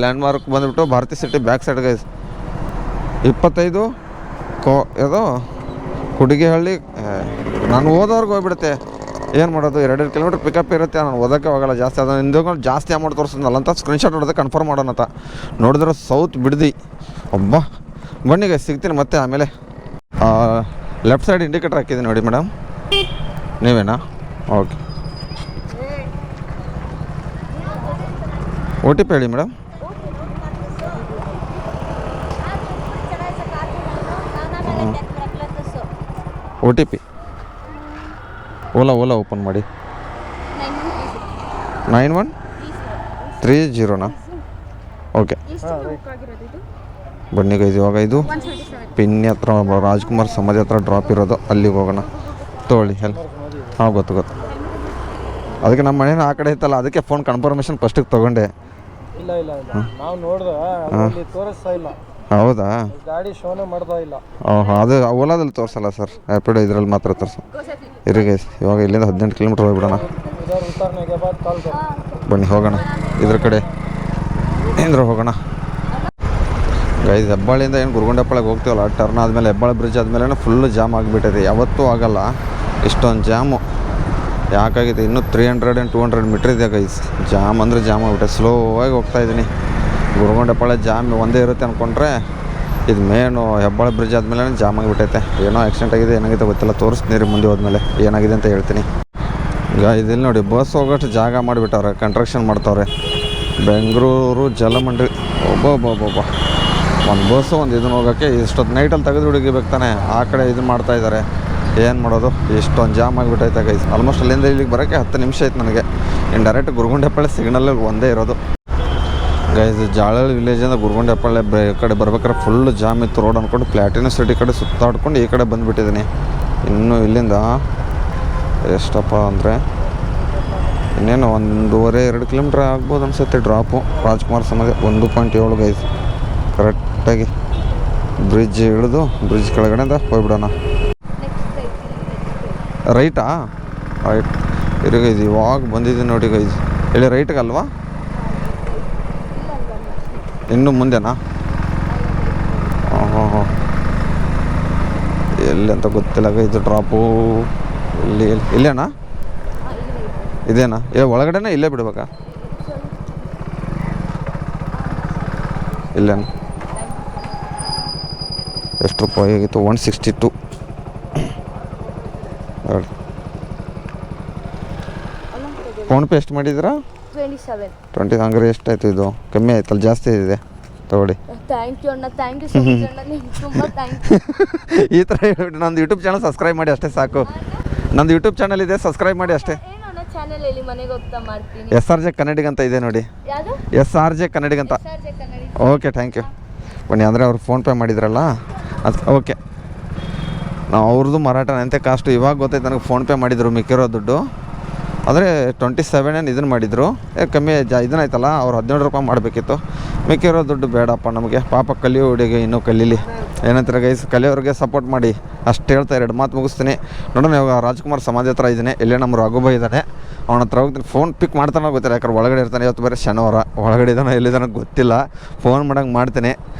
ಲ್ಯಾಂಡ್ಮಾರ್ಕ್ ಬಂದುಬಿಟ್ಟು Bharathi city back side guys. 25 ಯಾವುದೋ ಹುಡುಗಿಹಳ್ಳಿ. ನಾನು ಓದೋರ್ಗೆ ಹೋಗ್ಬಿಡುತ್ತೆ. ಏನು ಮಾಡೋದು, 2 ಕಿಲೋಮೀಟ್ರ್ ಪಿಕಪ್ ಇರುತ್ತೆ. ನಾನು ಓದೋಕ್ಕೆ ಹೋಗಲ್ಲ ಜಾಸ್ತಿ. ಅದನ್ನು ಹಿಂದೂ ಜಾಸ್ತಿ ಅಮೌಂಟ್ ತೋರಿಸಿದ್ನಲ್ಲ ಅಂತ ಸ್ಕ್ರೀನ್ಶಾಟ್ ಹೊಡೆದು ಕನ್ಫರ್ಮ್ ಮಾಡೋಣ ಅಂತ ನೋಡಿದ್ರೆ ಸೌತ್ ಬಿಡ್ದು. ಒಬ್ಬ ಬನ್ನಿಗೆ ಸಿಗ್ತೀನಿ ಮತ್ತೆ ಆಮೇಲೆ. ಲೆಫ್ಟ್ ಸೈಡ್ ಇಂಡಿಕೇಟರ್ ಹಾಕಿದ್ದೀನಿ ನೋಡಿ ಮೇಡಮ್. ನೀವೇನಾ? ಓಕೆ. OTP ಹೇಳಿ ಮೇಡಮ್. OTP ಓಲಾ ಓಪನ್ ಮಾಡಿ. 9130. ಓಕೆ ಬನ್ನಿ ಗೈಸ್. ಇವಾಗ ಇದು ಪಿನ್ನಿ ಹತ್ರ ರಾಜ್ಕುಮಾರ್ ಸಮಾಧಿ ಹತ್ರ ಡ್ರಾಪ್ ಇರೋದು. ಅಲ್ಲಿಗೆ ಹೋಗೋಣ ತೊಗೊಳ್ಳಿ. ಹಾಂ ಗೊತ್ತು. ಅದಕ್ಕೆ ನಮ್ಮ ಮನೇನ ಆ ಕಡೆ ಇತ್ತಲ್ಲ, ಅದಕ್ಕೆ ಫೋನ್ ಕನ್ಫರ್ಮೇಷನ್ ಫಸ್ಟಿಗೆ ತೊಗೊಂಡೆ. ಹೌದಾ? ಅದು ಓಲಾದಲ್ಲಿ ತೋರಿಸಲ್ಲ ಸರ್, ರ್ಯಾಪಿಡೋ ಇದರಲ್ಲಿ ಮಾತ್ರ ತೋರಿಸ. ಇರಿ ಗೈಸ್, ಇವಾಗ ಇಲ್ಲಿಂದ 18 ಕಿಲೋಮೀಟ್ರ್ ಹೋಗ್ಬಿಡೋಣ. ಬನ್ನಿ ಹೋಗೋಣ ಇದ್ರ ಕಡೆ ಹೋಗೋಣ ಗೈಸ್. ಹೆಬ್ಬಾಳಿಂದ ಏನು ಗುರುಗೊಂಡಪ್ಪಳಿಗೆ ಹೋಗ್ತೀವಲ್ಲ, ಟರ್ನ್ ಆದಮೇಲೆ ಹೆಬ್ಬಾಳೆ ಬ್ರಿಡ್ಜ್ ಆದಮೇಲೆ ಫುಲ್ಲು ಜಾಮ್ ಆಗಿಬಿಟ್ಟಿದೆ. ಯಾವತ್ತೂ ಆಗಲ್ಲ ಇಷ್ಟೊಂದು ಜಾಮು. ಯಾಕಾಗಿದೆ, ಇನ್ನೂ 300 and 200 ಮೀಟ್ರ್ ಇದೆ ಗೈಸ್. ಜಾಮ್ ಅಂದರೆ ಜಾಮ್ ಆಗಿಬಿಟ್ಟೆ. ಸ್ಲೋ ಆಗಿ ಹೋಗ್ತಾಯಿದ್ದೀನಿ. ಗುರುಗೊಂಡಪ್ಪಳೆ ಜಾಮ್ ಒಂದೇ ಇರುತ್ತೆ ಅಂದ್ಕೊಂಡ್ರೆ ಇದು ಮೇನು ಹೆಬ್ಬಾಳೆ ಬ್ರಿಡ್ಜ್ ಆದಮೇಲೆ ಜಾಮ್ ಆಗಿಬಿಟ್ಟೈತೆ. ಏನೋ ಆಕ್ಸಿಡೆಂಟ್ ಆಗಿದೆ, ಏನಾಗಿದೆ ಗೊತ್ತಿಲ್ಲ. ತೋರಿಸ್ತೀನಿ ಮುಂದೆ ಹೋದ್ಮೇಲೆ ಏನಾಗಿದೆ ಅಂತ ಹೇಳ್ತೀನಿ. ಇಲ್ಲಿ ನೋಡಿ, ಬಸ್ ಹೋಗೋಷ್ಟು ಜಾಗ ಮಾಡಿಬಿಟ್ಟವ್ರೆ, ಕನ್ಸ್ಟ್ರಕ್ಷನ್ ಮಾಡ್ತವ್ರೆ. ಬೆಂಗಳೂರು ಜಲಮಂಡಳಿ ಒಬ್ಬೊಬ್ಬೊಬ್ಬೊಬ್ಬ ಒಂದು ಬಸ್ಸು ಒಂದು ಇದನ್ನು ಹೋಗೋಕ್ಕೆ ಇಷ್ಟೊತ್ತು ನೈಟಲ್ಲಿ ತೆಗೆದು ಹುಡುಗಿಬೇಕು ತಾನೆ. ಆ ಕಡೆ ಇದನ್ನು ಮಾಡ್ತಾಯಿದ್ದಾರೆ. ಏನು ಮಾಡೋದು, ಇಷ್ಟೊಂದು ಜಾಮ್ ಆಗಿಬಿಟ್ಟೈತೆ ಗೈಸ್. ಆಲ್ಮೋಸ್ಟ್ ಅಲ್ಲಿಂದ ಇಲ್ಲಿಗೆ ಬರೋಕ್ಕೆ 10 ನಿಮಿಷ ಆಯ್ತು ನನಗೆ. ಇನ್ನು ಡೈರೆಕ್ಟ್ ಗುರುಗೊಂಡಪ್ಪಳೆ ಸಿಗ್ನಲಲ್ಲಿ ಒಂದೇ ಇರೋದು ಗೈಸ್. ಜಾಳಳ್ಳಿ ವಿಲೇಜಿಂದ ಗುರುಗೊಂಡಪ್ಪಳೆ ಕಡೆ ಬರ್ಬೇಕಾದ್ರೆ ಫುಲ್ಲು ಜಾಮ್ ಇತ್ತು ರೋಡ್ ಅಂದ್ಕೊಂಡು ಪ್ಲಾಟಿನಮ್ ಸಿಟಿ ಕಡೆ ಸುತ್ತಾಡ್ಕೊಂಡು ಈ ಕಡೆ ಬಂದುಬಿಟ್ಟಿದ್ದೀನಿ. ಇನ್ನು ಇಲ್ಲಿಂದ ಎಷ್ಟಪ್ಪ ಅಂದರೆ ಇನ್ನೇನು 1.5-2 ಕಿಲೋಮೀಟ್ರ್ ಆಗ್ಬೋದು ಅನಿಸುತ್ತೆ ಡ್ರಾಪು. ರಾಜ್ಕುಮಾರ್ ಸಮಾಧಿ 1.7 ಗೈಸ್. ಕರೆಕ್ಟಾಗಿ ಬ್ರಿಡ್ಜ್ ಇಳಿದು ಬ್ರಿಡ್ಜ್ ಕೆಳಗಡೆಯಿಂದ ಹೋಗ್ಬಿಡೋಣ. ರೈಟಾ? ರೈಟ್ ಇರಿ ಗೈಸ್, ಇವಾಗ ಬಂದಿದ್ದೀನಿ ನೋಡಿ ಗೈಸ್. ಇಲ್ಲಿ ರೈಟ್ಗೆ ಅಲ್ವಾ? ಇನ್ನು ಮುಂದೆನಾ? ಹಾಂ ಎಲ್ಲಿ ಅಂತ ಗೊತ್ತಿಲ್ಲ ಗೈಸ್ ಡ್ರಾಪು. ಇಲ್ಲೇನಾ? ಇದೇನಾ? ಒಳಗಡೆನೇ ಇಲ್ಲೇ ಬಿಡ್ಬೇಕಾ? ಇಲ್ಲೇನು ಎಷ್ಟು ರೂಪಾಯಿ ಆಗಿತ್ತು 162. ಫೋನ್ಪೇ ಎಷ್ಟು ಮಾಡಿದ್ದೀರಾ? 27. 20. ಹಂಗಾರೆ ಎಷ್ಟಾಯಿತು ಇದು? ಕಮ್ಮಿ ಆಯ್ತಲ್ಲ, ಜಾಸ್ತಿ ಇದೆ ತಗೊಳ್ಳಿ. ಥ್ಯಾಂಕ್ ಯು ಅಣ್ಣ, ಥ್ಯಾಂಕ್ ಯು ಸೊ ಮಚ್ ಅಣ್ಣ, ನಿಮ್ಗೆ ತುಂಬ ಥ್ಯಾಂಕ್ ಯು. ಈ ಥರ ಹೇಳ್ಬಿಟ್ಟು ನಂದು ಯೂಟ್ಯೂಬ್ ಚಾನಲ್ ಸಬ್ಸ್ಕ್ರೈಬ್ ಮಾಡಿ ಅಷ್ಟೇ ಸಾಕು. ನಂದು ಯೂಟ್ಯೂಬ್ ಚಾನಲ್ ಇದೆ, ಸಬ್ಸ್ಕ್ರೈಬ್ ಮಾಡಿ ಅಷ್ಟೇ. ಏನು ಅಣ್ಣ ಚಾನೆಲ್ ಹೇಳಿ, ಮನೆಗೆ ಹೋಗ್ತಾ ಮಾಡ್ತೀನಿ. SRJ ಕನ್ನಡಿಗ ಅಂತ ಇದೆ ನೋಡಿ, ಯಾವುದು? SRJ ಕನ್ನಡಿಗ ಅಂತ. SRJ ಕನ್ನಡಿ. Okay, thank you. ಬನ್ನಿ, ಅಂದರೆ ಅವ್ರು ಫೋನ್ಪೇ ಮಾಡಿದ್ರಲ್ಲ ಅದು ಓಕೆ. ನಾವು ಅವ್ರದ್ದು ಮರಾಠ ಅಂತೆ ಕಾಸ್ಟು ಇವಾಗ ಗೊತ್ತಾಯ್ತು ನನಗೆ. ಫೋನ್ಪೇ ಮಾಡಿದರು ಮಿಕ್ಕಿರೋ ದುಡ್ಡು, ಆದರೆ 27 ಇದನ್ನು ಮಾಡಿದರು. ಕಮ್ಮಿ ಇದನ್ನಾಯ್ತಲ್ಲ, ಅವ್ರು 17 ರೂಪಾಯಿ ಮಾಡಬೇಕಿತ್ತು. ಮಿಕ್ಕಿರೋ ದುಡ್ಡು ಬೇಡಪ್ಪ ನಮಗೆ, ಪಾಪ ಕಲಿಯೋ ಹುಡುಗಿ ಇನ್ನೂ ಕಲೀಲಿ. ಏನಂತಾರೆ ಗೈಸ್, ಕಲಿಯೋರಿಗೆ ಸಪೋರ್ಟ್ ಮಾಡಿ ಅಷ್ಟು ಹೇಳ್ತಾ 2 ಮಾತು ಮುಗಿಸ್ತೀನಿ. ನೋಡೋಣ, ಇವಾಗ ರಾಜ್ಕುಮಾರ್ ಸಮಾಧಿ ಹತ್ರ ಇದ್ದೀನಿ. ಇಲ್ಲೇ ನಮ್ಮ ರಘುಬ ಇದ್ದಾನೆ, ಅವನ ಹತ್ರ ಹೋಗ್ತೀನಿ. ಫೋನ್ ಪಿಕ್ ಮಾಡ್ತಾನೋ ಗೊತ್ತಿಲ್ಲ, ಯಾಕಂದ್ರೆ ಒಳಗಡೆ ಇರ್ತಾನೆ. ಇವತ್ತು ಬೇರೆ ಶನಿವಾರ, ಒಳಗಡೆ ಇದ್ದಾನೋ ಎಲ್ಲಿದ್ದಾನೋ ಗೊತ್ತಿಲ್ಲ. ಫೋನ್ ಮಾಡಂಗೆ ಮಾಡ್ತೀನಿ,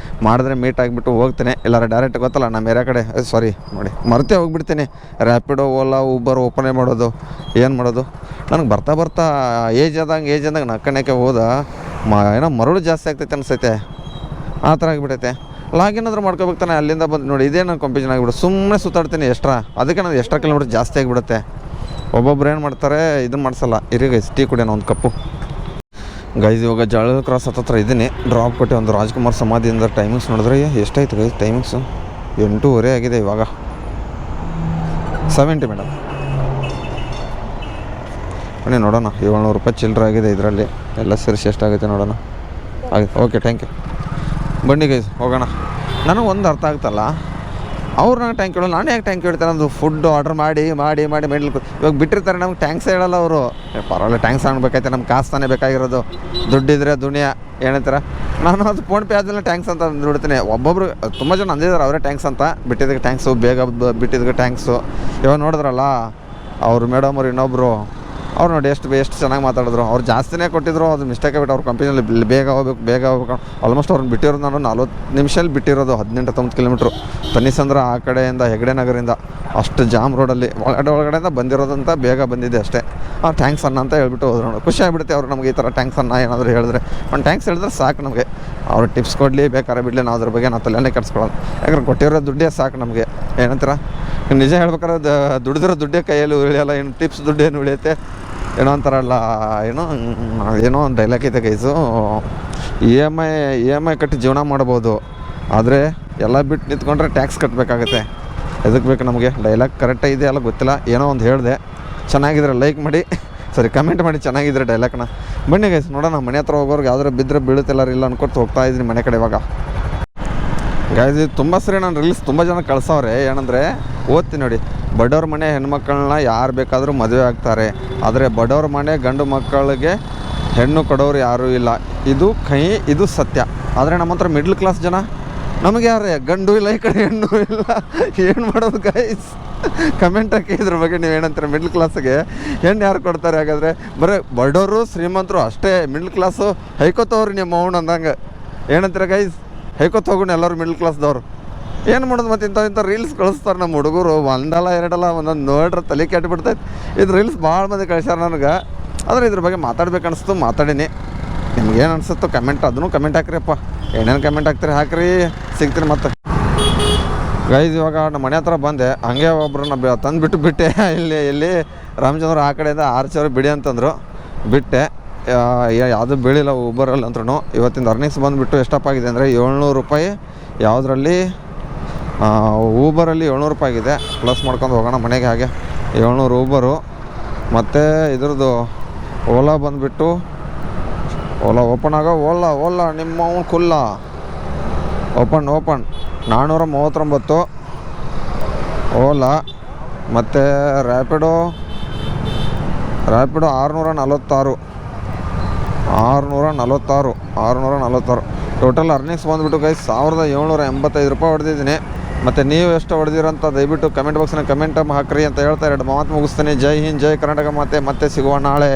ಮಾಡಿದ್ರೆ ಮೀಟ್ ಆಗಿಬಿಟ್ಟು ಹೋಗ್ತೀನಿ. ಇಲ್ಲಾರ ಡೈರೆಕ್ಟ್ ಗೊತ್ತಲ್ಲ ನಮ್ಮ ಏರಿಯಾ ಕಡೆ, ಸಾರಿ ನೋಡಿ ಮರ್ತೇ ಹೋಗ್ಬಿಡ್ತೀನಿ. ರ್ಯಾಪಿಡೋ, ಓಲಾ, ಊಬರ್ ಓಪನೇ ಮಾಡೋದು, ಏನು ಮಾಡೋದು. ನನಗೆ ಬರ್ತಾ ಏಜ್ ಆದಂಗೆ ನಕ್ಕಣಕ್ಕೆ ಹೋದ ಏನೋ ಮರಳು ಜಾಸ್ತಿ ಆಗ್ತೈತೆ ಅನಿಸೈತೆ, ಆ ಥರ ಆಗಿಬಿಟ್ಟೈತೆ. ಲಾಗಿನ್ ಆದರೂ ಮಾಡ್ಕೋಬೇಕು ತಾನೆ. ಅಲ್ಲಿಂದ ಬಂದು ನೋಡಿ, ಇದೇ ನಾನು ಕಂಪಿಷನ್ ಆಗಿಬಿಟ್ಟು ಸುಮ್ಮನೆ ಸುತ್ತಾಡ್ತೀನಿ ಎಕ್ಸ್ಟ್ರಾ. ಅದಕ್ಕೆ ನಾನು ಎಕ್ಸ್ಟ್ರಾ ಕಿಲೋಮೀಟ್ರ್ ಜಾಸ್ತಿ ಆಗಿಬಿಡುತ್ತೆ. ಒಬ್ಬೊಬ್ರು ಏನು ಮಾಡ್ತಾರೆ, ಇದನ್ನು ಮಾಡಿಸಲ್ಲ. ಇರಿ ಗೈಸ್, ಟೀ ಕುಡಿಯೋಣ ಒಂದು ಕಪ್ಪು. ಗೈಸ್ ಇವಾಗ ಜಳದ ಕ್ರಾಸ್ ಹತ್ರ ಇದ್ದೀನಿ. ಡ್ರಾಪ್ ಕೊಟ್ಟು ಒಂದು ರಾಜ್ಕುಮಾರ್ ಸಮಾಧಿಯಿಂದ ಟೈಮಿಂಗ್ಸ್ ನೋಡಿದ್ರೆ ಎಷ್ಟಾಯ್ತು ಗೈಸ್? ಟೈಮಿಂಗ್ಸು 8:30 ಆಗಿದೆ ಇವಾಗ. 70 ಮೇಡಮ್. ಬನ್ನಿ ನೋಡೋಣ, 700 ರೂಪಾಯಿ ಚಿಲ್ಲರೆ ಆಗಿದೆ ಇದರಲ್ಲಿ. ಎಲ್ಲ ಸೇರಿಸಿ ಎಷ್ಟಾಗುತ್ತೆ ನೋಡೋಣ. ಆಗಿದೆ, ಓಕೆ, ಥ್ಯಾಂಕ್ ಯು. ಬನ್ನಿ ಗೈಸ್ ಹೋಗೋಣ. ನನಗೆ ಒಂದು ಅರ್ಥ ಆಗ್ತಲ್ಲ, ಅವ್ರು ನಂಗೆ ಟ್ಯಾಂಕ್ ಹೇಳೋಲ್ಲ, ನಾನು ಯಾಕೆ ಟ್ಯಾಂಕ್ ಹೇಳ್ತಾರೆ? ಅದು ಫುಡ್ ಆರ್ಡ್ರ್ ಮಾಡಿ ಇವಾಗ ಬಿಟ್ಟಿರ್ತಾರೆ, ನಮ್ಗೆ ಟ್ಯಾಂಕ್ಸ್ ಹೇಳಲ್ಲ ಅವರು. ಪರವಾಗಿಲ್ಲ, ಟ್ಯಾಂಕ್ಸ್ ಅನ್ಬೇಕಾಯ್ತು, ನಮ್ಗೆ ಕಾಸು ತಾನೇ ಬೇಕಾಗಿರೋದು. ದುಡ್ಡಿದ್ರೆ ದುನಿಯಾ ಏನಂತಾರೆ. ನಾನು ಅದು ಫೋನ್ಪೇ ಆದಮೇಲೆ ಟ್ಯಾಂಕ್ಸ್ ಅಂತ ಅಂದ್ಬಿಡ್ತೀನಿ. ಒಬ್ಬೊಬ್ರು ತುಂಬ ಜನ ಅಂದಿದ್ದಾರೆ ಅವರೇ ಟ್ಯಾಂಕ್ಸ್ ಅಂತ. ಬಿಟ್ಟಿದ್ದಕ್ಕೆ ಟ್ಯಾಂಕ್ಸು, ಬೇಗ ಬಿಟ್ಟಿದ್ದಕ್ಕೆ ಟ್ಯಾಂಕ್ಸು. ಇವಾಗ ನೋಡಿದ್ರಲ್ಲ ಅವ್ರು ಮೇಡಮ್ ಅವ್ರು ಇನ್ನೊಬ್ಬರು, ಅವ್ರು ನೋಡಿ ಎಷ್ಟು ಚೆನ್ನಾಗಿ ಮಾತಾಡಿದ್ರು. ಅವ್ರು ಜಾಸ್ತಿನೇ ಕೊಟ್ಟಿದ್ರು, ಅದು ಮಿಸ್ಟೇಕ್ ಆಗಿಬಿಟ್ಟು ಅವ್ರ ಕಂಪ್ನಿಯಲ್ಲಿ ಬೇಗ ಹೋಗ್ಬೇಕು. ಆಲ್ಮೋಸ್ಟ್ ಅವ್ರನ್ನ ಬಿಟ್ಟಿರೋದು ನಾನು 40 ನಿಮಿಷದಲ್ಲಿ ಬಿಟ್ಟಿರೋದು. 18-19 ಕಿಲೋಮೀಟ್ರು ತನಿಸಂದ್ರ ಆ ಕಡೆಯಿಂದ ಹೆಗ್ಡೆ ನಗರಿಂದ ಅಷ್ಟು ಜಾಮ್ ರೋಡಲ್ಲಿ ಒಳಗಡೆಯಿಂದ ಬಂದಿರೋದಂತ ಬೇಗ ಬಂದಿದೆ ಅಷ್ಟೇ. ಟ್ಯಾಂಕ್ಸ್ ಅನ್ನ ಅಂತ ಹೇಳ್ಬಿಟ್ಟು ಹೋದ್ರು. ನೋಡಿ ಖುಷಿ ಆಗಿಬಿಡುತ್ತೆ ಅವ್ರು ನಮಗೆ ಈ ಥರ ಟ್ಯಾಂಕ್ಸ್ ಅನ್ನ ಏನಾದರೂ ಹೇಳಿದ್ರೆ. ಒಂದು ಟ್ಯಾಂಕ್ಸ್ ಹೇಳಿದ್ರೆ ಸಾಕು ನಮಗೆ. ಅವ್ರು ಟಿಪ್ಸ್ ಕೊಡಲಿ ಬೇಕಾದ್ರೆ ಬಿಡಲಿ, ನಾವು ಅದ್ರ ಬಗ್ಗೆ ನಾವು ತಲೆನೇ ಕೆಡ್ಸ್ಕೊಳ್ಳೋದು. ಯಾಕಂದ್ರೆ ಕೊಟ್ಟಿರೋ ದುಡ್ಡೇ ಸಾಕು ನಮಗೆ. ಏನಂತೀರ, ನಿಜ ಹೇಳ್ಬೇಕಾದ್ರೆ ದುಡ್ದಿರೋ ದುಡ್ಡೇ ಕೈಯಲ್ಲಿ ಉಳಿಯಲ್ಲ, ಏನು ಟಿಪ್ಸ್ ದುಡ್ಡೇನು ಉಳಿಯುತ್ತೆ ಏನೋ ಅಂತಾರಲ್ಲ, ಏನೋ ಒಂದು ಡೈಲಾಗ್ ಐತೆ ಗೈಸು. ಇ ಎಮ್ ಐ ಕಟ್ಟಿ ಜೀವನ ಮಾಡ್ಬೋದು, ಆದರೆ ಎಲ್ಲ ಬಿಟ್ಟು ನಿಂತ್ಕೊಂಡ್ರೆ ಟ್ಯಾಕ್ಸ್ ಕಟ್ಟಬೇಕಾಗತ್ತೆ. ಎದಕ್ಕೆ ಬೇಕು ನಮಗೆ? ಡೈಲಾಗ್ ಕರೆಕ್ಟಾಗಿ ಇದೆ ಅಲ್ಲ ಗೊತ್ತಿಲ್ಲ, ಏನೋ ಒಂದು ಹೇಳಿದೆ. ಚೆನ್ನಾಗಿದ್ರೆ ಲೈಕ್ ಮಾಡಿ, ಕಮೆಂಟ್ ಮಾಡಿ ಚೆನ್ನಾಗಿದ್ರೆ ಡೈಲಾಗ್ನ. ಬನ್ನಿ ಗೈಸ್ ನೋಡೋಣ, ಮನೆ ಹತ್ರ ಹೋಗೋರ್ಗೆ ಯಾವ್ದಾರು ಬಿದ್ದರೆ ಬೀಳುತ್ತಿಲ್ಲ ಇಲ್ಲ ಅನ್ಕೊಟ್ಟು ಹೋಗ್ತಾ ಇದ್ದೀನಿ ಮನೆ ಕಡೆ. ಇವಾಗ ಗೈಸ್ ಇದು ತುಂಬ ಸರಿ ನಾನು ರೀಲ್ಸ್ ತುಂಬ ಜನ ಕಳ್ಸವ್ರೆ. ಏನಂದರೆ ಓದ್ತೀನಿ ನೋಡಿ, ಬಡವ್ರ ಮನೆ ಹೆಣ್ಮಕ್ಳನ್ನ ಯಾರು ಬೇಕಾದರೂ ಮದುವೆ ಆಗ್ತಾರೆ, ಆದರೆ ಬಡವ್ರ ಮನೆ ಗಂಡು ಮಕ್ಕಳಿಗೆ ಹೆಣ್ಣು ಕೊಡೋರು ಯಾರೂ ಇಲ್ಲ. ಇದು ಸತ್ಯ. ಆದರೆ ನಮ್ಮ ಹತ್ರ ಮಿಡ್ಲ್ ಕ್ಲಾಸ್ ಜನ, ನಮಗೆ ಯಾರೇ ಗಂಡು ಇಲ್ಲ, ಈ ಕಡೆ ಹೆಣ್ಣು ಇಲ್ಲ, ಏನು ಮಾಡೋದು ಗೈಸ್? ಕಮೆಂಟ್ ಹಾಕಿ ಇದ್ರ ಬಗ್ಗೆ ನೀವು ಏನಂತಾರೆ. ಮಿಡ್ಲ್ ಕ್ಲಾಸಿಗೆ ಹೆಣ್ಣು ಯಾರು ಕೊಡ್ತಾರೆ? ಹಾಗಾದರೆ ಬರೀ ಬಡವರು ಶ್ರೀಮಂತರು ಅಷ್ಟೇ ಮಿಡ್ಲ್ ಕ್ಲಾಸು. ಹೈಕೋತವ್ರಿ ನಿಮ್ಮ ಅವ್ನು ಅಂದಂಗೆ. ಏನಂತಾರೆ ಗೈಸ್? ಹೈಕೋತ್ ಹೋಗೋಣ ಎಲ್ಲರೂ ಮಿಡ್ಲ್ ಕ್ಲಾಸ್ದವ್ರು. ಏನು ಮಾಡೋದು ಮತ್ತೆ? ಇಂಥ ರೀಲ್ಸ್ ಕಳಿಸ್ತಾರೆ ನಮ್ಮ ಹುಡುಗರು. ಒಂದಲ್ಲ ಎರಡಲ್ಲ, ಒಂದೊಂದು ನೋಡ್ರೆ ತಲೆ ಕೆಟ್ಟುಬಿಡ್ತೈತೆ. ಇದು ರೀಲ್ಸ್ ಭಾಳ ಮಂದಿ ಕಳಿಸ್ಯಾರ ನನಗೆ. ಆದರೆ ಇದ್ರ ಬಗ್ಗೆ ಮಾತಾಡ್ಬೇಕು ಅನಿಸ್ತು, ಮಾತಾಡೀನಿ. ನಿಮ್ಗೇನು ಅನಿಸುತ್ತೋ ಕಮೆಂಟ್, ಅದನ್ನು ಕಮೆಂಟ್ ಹಾಕ್ರಿಯಪ್ಪ. ಏನೇನು ಕಮೆಂಟ್ ಹಾಕ್ತೀರಿ ಹಾಕ್ರಿ, ಸಿಗ್ತೀನಿ ಮತ್ತೆ. ಗೈಸ್ ಇವಾಗ ನಮ್ಮ ಮನೆ ಹತ್ರ ಬಂದೆ, ಹಂಗೆ ಒಬ್ರನ್ನ ತಂದುಬಿಟ್ಟು ಬಿಟ್ಟೆ. ಇಲ್ಲಿ ರಾಮಚಂದ್ರ ಆ ಕಡೆಯಿಂದ 6 ಸಾವಿರ ಬಿಡಿ ಅಂತಂದರು, ಬಿಟ್ಟೆ. ಯಾವುದೂ ಬೀಳಿಲ್ಲ ಊಬರಲ್ಲಿ ಅಂದ್ರೂ. ಇವತ್ತಿಂದ ಅರ್ನಿಂಗ್ಸ್ ಬಂದುಬಿಟ್ಟು ಎಷ್ಟಪ್ಪ ಆಗಿದೆ ಅಂದರೆ 700 ರೂಪಾಯಿ. ಯಾವುದರಲ್ಲಿ? ಊಬರಲ್ಲಿ 700 ರೂಪಾಯಿ ಆಗಿದೆ. ಪ್ಲಸ್ ಮಾಡ್ಕೊಂಡು ಹೋಗೋಣ ಮನೆಗೆ. ಹಾಗೆ 700 ಊಬರು. ಮತ್ತು ಇದ್ರದ್ದು ಓಲಾ ಬಂದುಬಿಟ್ಟು, ಓಲಾ ಓಪನ್ ಆಗೋ, ಓಲಾ ನಿಮ್ಮ ಕುಲ್ಲ ಓಪನ್ 439 ಓಲಾ. ಮತ್ತು ರ್ಯಾಪಿಡೋ 646 ಟೋಟಲ್ ಅರ್ನಿಂಗ್ಸ್ ಬಂದುಬಿಟ್ಟು ಗೈಸ್ 1785 ರೂಪಾಯಿ ಹೊಡೆದಿದ್ದೀನಿ. ಮತ್ತು ನೀವು ಎಷ್ಟು ಹೊಡೆದಿರಂತ ದಯವಿಟ್ಟು ಕಮೆಂಟ್ ಬಾಕ್ಸ್ನ ಕಮೆಂಟ್ ಹಾಕ್ರಿ ಅಂತ ಹೇಳ್ತಾ 2 ಮಾತು ಮುಗಿಸ್ತೀನಿ. ಜೈ ಹಿಂದ್, ಜೈ ಕರ್ನಾಟಕ. ಮತ್ತೆ ಸಿಗುವ ನಾಳೆ.